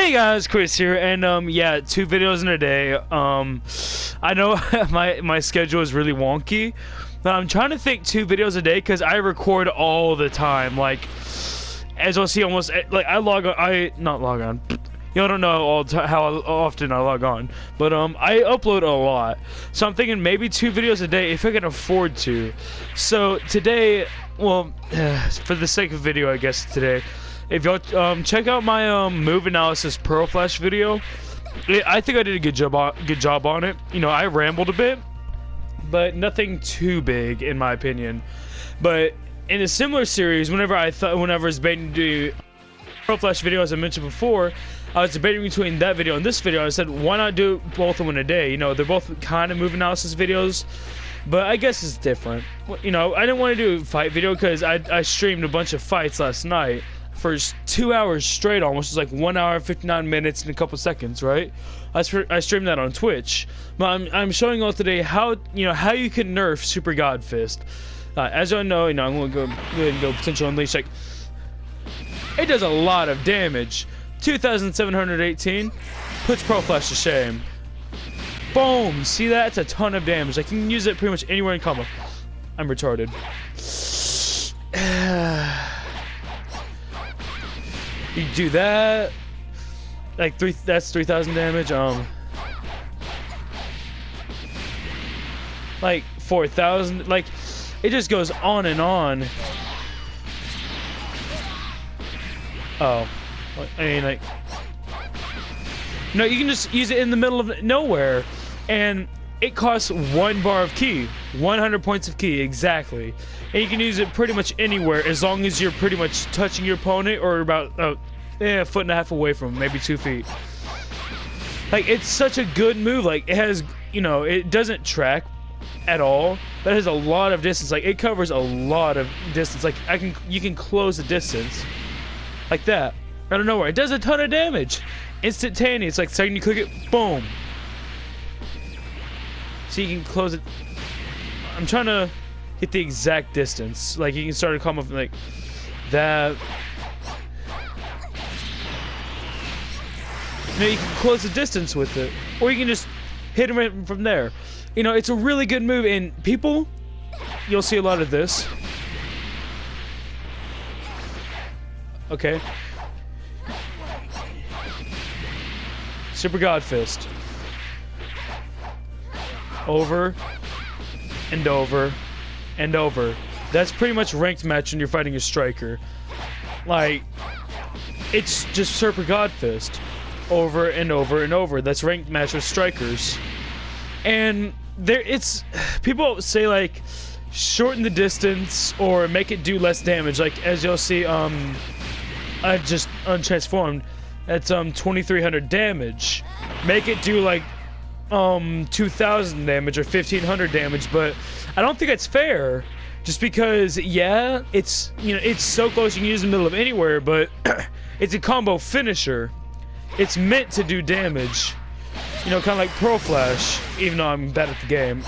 Hey guys, Chris here, and yeah, 2 videos in a day. I know my schedule is really wonky, but I'm trying to think 2 videos a day because I record all the time. Like, as you'll see, almost like I log on. Not log on. You don't know how often I log on, but I upload a lot. So I'm thinking maybe 2 videos a day if I can afford to. So today, well, for the sake of video, I guess today. If y'all check out my move analysis Pro Flash video, I think I did a good job on it. You know, I rambled a bit, but nothing too big in my opinion. But in a similar series, whenever I was debating to do Pro Flash video, as I mentioned before, I was debating between that video and this video. I said, why not do both of them in a day? You know, they're both kind of move analysis videos, but I guess it's different. You know, I didn't want to do a fight video because I streamed a bunch of fights last night for 2 hours straight, almost. It was like 1 hour 59 minutes and a couple seconends, right? I streamed that on Twitch. But I'm showing you all today how you can nerf Super God Fist. As you know, I'm gonna go ahead and go potential unleash. Like, it does a lot of damage. 2,718 puts Pro Flash to shame. Boom! See that? It's a ton of damage. I can use it pretty much anywhere in combo. I'm retarded. You do that, like that's 3,000 damage. Like 4,000. Like, it just goes on and on. Oh, I mean, like, no, you can just use it in the middle of nowhere, and it costs 1 bar of ki, 100 points of ki exactly, and you can use it pretty much anywhere as long as you're pretty much touching your opponent or about a 1.5 feet away from him, maybe 2 feet. Like, it's such a good move. Like, it has, it doesn't track at all, but it has a lot of distance. Like, it covers a lot of distance. Like, you can close the distance like that out of nowhere. It does a ton of damage, instantaneous. Like, second you click it, boom. So you can close it. I'm trying to get the exact distance. Like, you can start a combo from like that. You can close the distance with it, or you can just hit him right from there. It's a really good move, and people, you'll see a lot of this. Okay. Super God Fist. Over and over and over. That's pretty much ranked match when you're fighting a striker. Like, it's just Super God Fist. Over and over and over. That's ranked match with strikers. And people say, like, shorten the distance or make it do less damage. Like, as you'll see, I just untransformed. That's 2,300 damage. Make it do like 2,000 damage or 1,500 damage, but I don't think that's fair. Just because, yeah, it's so close you can use it in the middle of anywhere, but it's a combo finisher. It's meant to do damage. Kind of like Pro Flash, even though I'm bad at the game.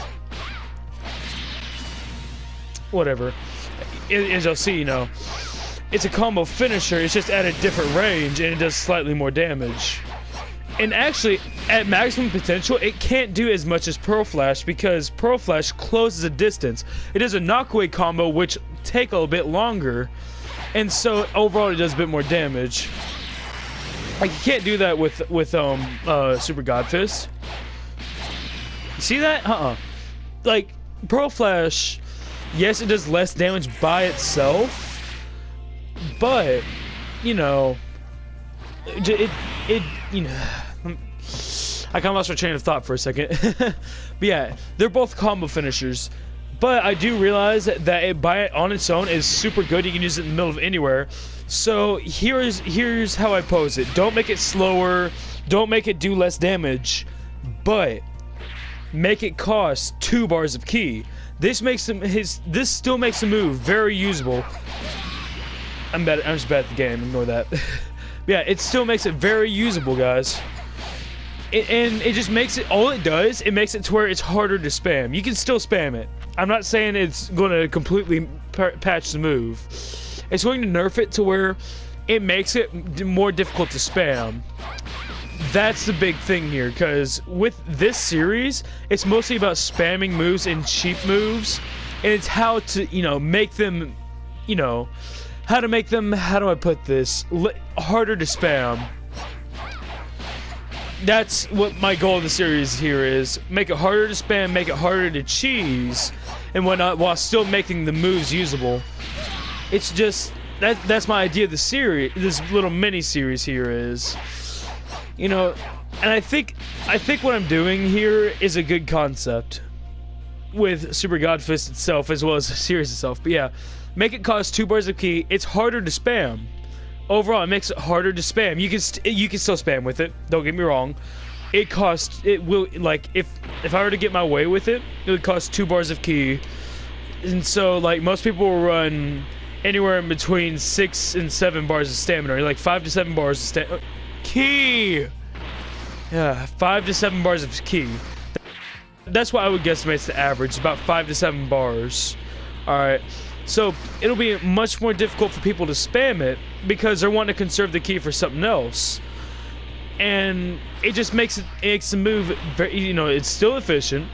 Whatever. As you'll see, it's a combo finisher. It's just at a different range, and it does slightly more damage. And actually, at maximum potential, it can't do as much as Pro Flash because Pro Flash closes a distance. It does a knockaway combo, which take a little bit longer, and so overall it does a bit more damage. Like, you can't do that with Super God Fist. You see that? Like, Pro Flash, yes, it does less damage by itself, but I kind of lost my train of thought for a second. But yeah, they're both combo finishers. But I do realize that it on its own is super good. You can use it in the middle of anywhere. So here's how I pose it. Don't make it slower. Don't make it do less damage. But make it cost 2 bars of ki. This still makes the move very usable. I'm just bad at the game. Ignore that. Yeah, it still makes it very usable, guys. And it just makes it, all it does, it makes it to where it's harder to spam. You can still spam it. I'm not saying it's going to completely patch the move. It's going to nerf it to where it makes it more difficult to spam. that's the big thing here, because with this series, it's mostly about spamming moves and cheap moves, and it's how to, you know, make them, you know, how to make them, how do I put this, harder to spam. That's what my goal of the series here is. Make it harder to spam, make it harder to cheese, and whatnot, while still making the moves usable. It's just, that's my idea of the series, this little mini-series here is. You know, and I think what I'm doing here is a good concept with Super Godfist itself as well as the series itself. But yeah, make it cost 2 bars of key. It's harder to spam. Overall, it makes it harder to spam. You can still spam with it. Don't get me wrong. It will, like, if I were to get my way with it, it would cost 2 bars of key. And so, like, most people will run anywhere in between 6 and 7 bars of stamina, or like 5 to 7 bars of stamina. Key! Yeah, 5 to 7 bars of key. That's what I would guesstimate is the average, about 5 to 7 bars. Alright, so it'll be much more difficult for people to spam it because they're wanting to conserve the key for something else. And it just makes the move very, you know, it's still efficient,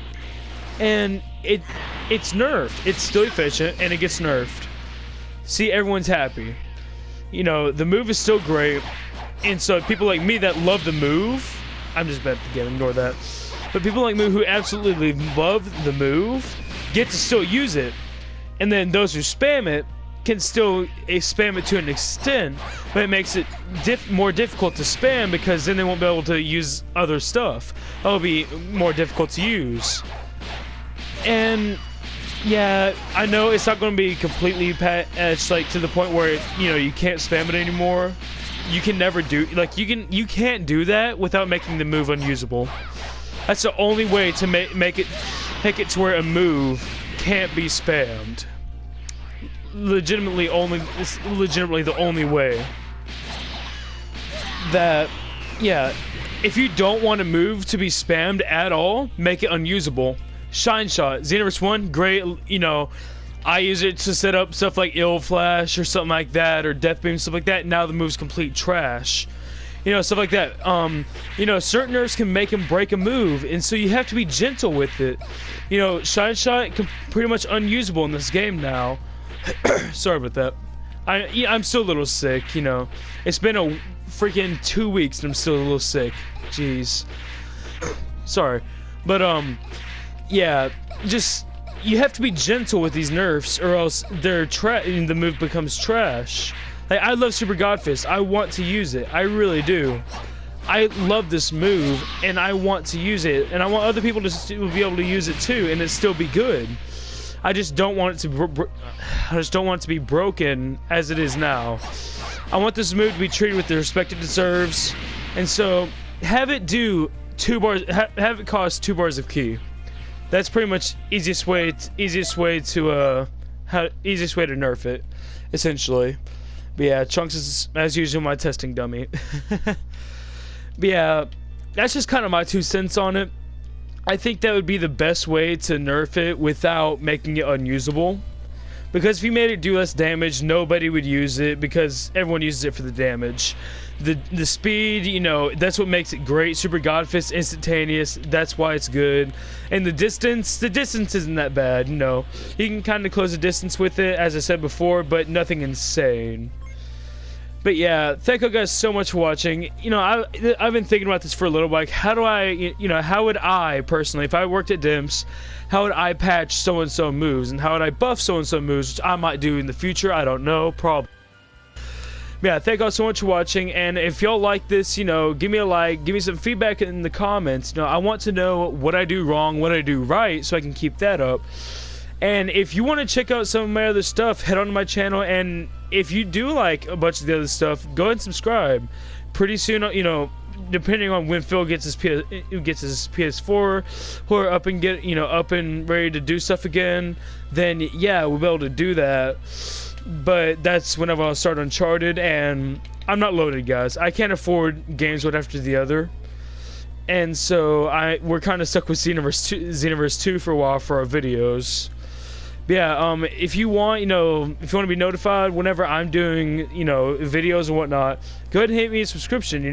and it's nerfed. It's still efficient, and it gets nerfed. See, everyone's happy. You know, the move is still great. And so people like me that love the move, I'm just bad at the game, ignore that. But people like me who absolutely love the move get to still use it. And then those who spam it can still spam it to an extent, but it makes it more difficult to spam because then they won't be able to use other stuff. It'll be more difficult to use. And yeah, I know it's not going to be completely patched, like, to the point where you know, you can't spam it anymore. You can never do, like, you can't do that without making the move unusable. That's the only way to make it to where a move can't be spammed. Legitimately the only way. That, yeah, if you don't want a move to be spammed at all, make it unusable. Shine Shot, Xenoverse 1, great, you know, I use it to set up stuff like Ill Flash or something like that, or Death Beam, stuff like that. Now the move's complete trash. You know, stuff like that. You know, certain nerfs can make him break a move, and so you have to be gentle with it. You know, Shine Shot pretty much unusable in this game now. Sorry about that. I'm still a little sick, you know. It's been a freaking 2 weeks and I'm still a little sick. Jeez. Sorry. But, yeah, just, you have to be gentle with these nerfs or else the move becomes trash. Like, I love Super Godfist. I want to use it. I really do. I love this move and I want to use it, and I want other people to be able to use it too and it still be good. I just don't want it to be broken as it is now. I want this move to be treated with the respect it deserves, and so have it do 2 bars. Have it cost 2 bars of key. That's pretty much easiest way to nerf it, essentially. But yeah, Chunks is as usual my testing dummy. But yeah, that's just kind of my 2 cents on it. I think that would be the best way to nerf it without making it unusable. Because if you made it do less damage, nobody would use it because everyone uses it for the damage. The speed, you know, that's what makes it great. Super Godfist, instantaneous, that's why it's good. And the distance isn't that bad, you know. You can kind of close the distance with it, as I said before, but nothing insane. But yeah, thank you guys so much for watching. You know, I've been thinking about this for a little while. Like, how would I personally, if I worked at Dimps, how would I patch so-and-so moves? And how would I buff so-and-so moves, which I might do in the future? I don't know, probably. Yeah, thank y'all so much for watching, and if y'all like this, you know, give me a like, give me some feedback in the comments. You know, I want to know what I do wrong, what I do right, so I can keep that up. And if you want to check out some of my other stuff, head on to my channel, and if you do like a bunch of the other stuff, go ahead and subscribe. Pretty soon, you know, depending on when Phil gets his PS4, or up and ready to do stuff again, then yeah, we'll be able to do that. But that's whenever I'll start Uncharted, and I'm not loaded, guys. I can't afford games one after the other, and so we're kind of stuck with Xenoverse 2 for a while for our videos. Yeah, if you want, if you want to be notified whenever I'm doing, videos and whatnot, go ahead and hit me a subscription.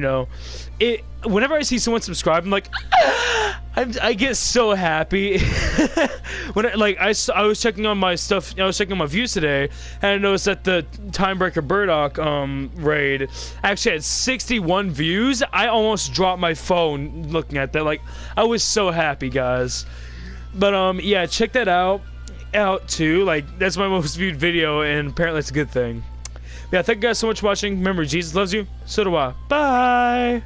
Whenever I see someone subscribe, I'm like, I get so happy. I was checking on my stuff, I was checking on my views today, and I noticed that the Timebreaker Burdock raid actually had 61 views. I almost dropped my phone looking at that. Like, I was so happy, guys. But yeah, check that out too. Like, that's my most viewed video, and apparently it's a good thing. Yeah, thank you guys so much for watching. Remember, Jesus loves you, so do I. Bye.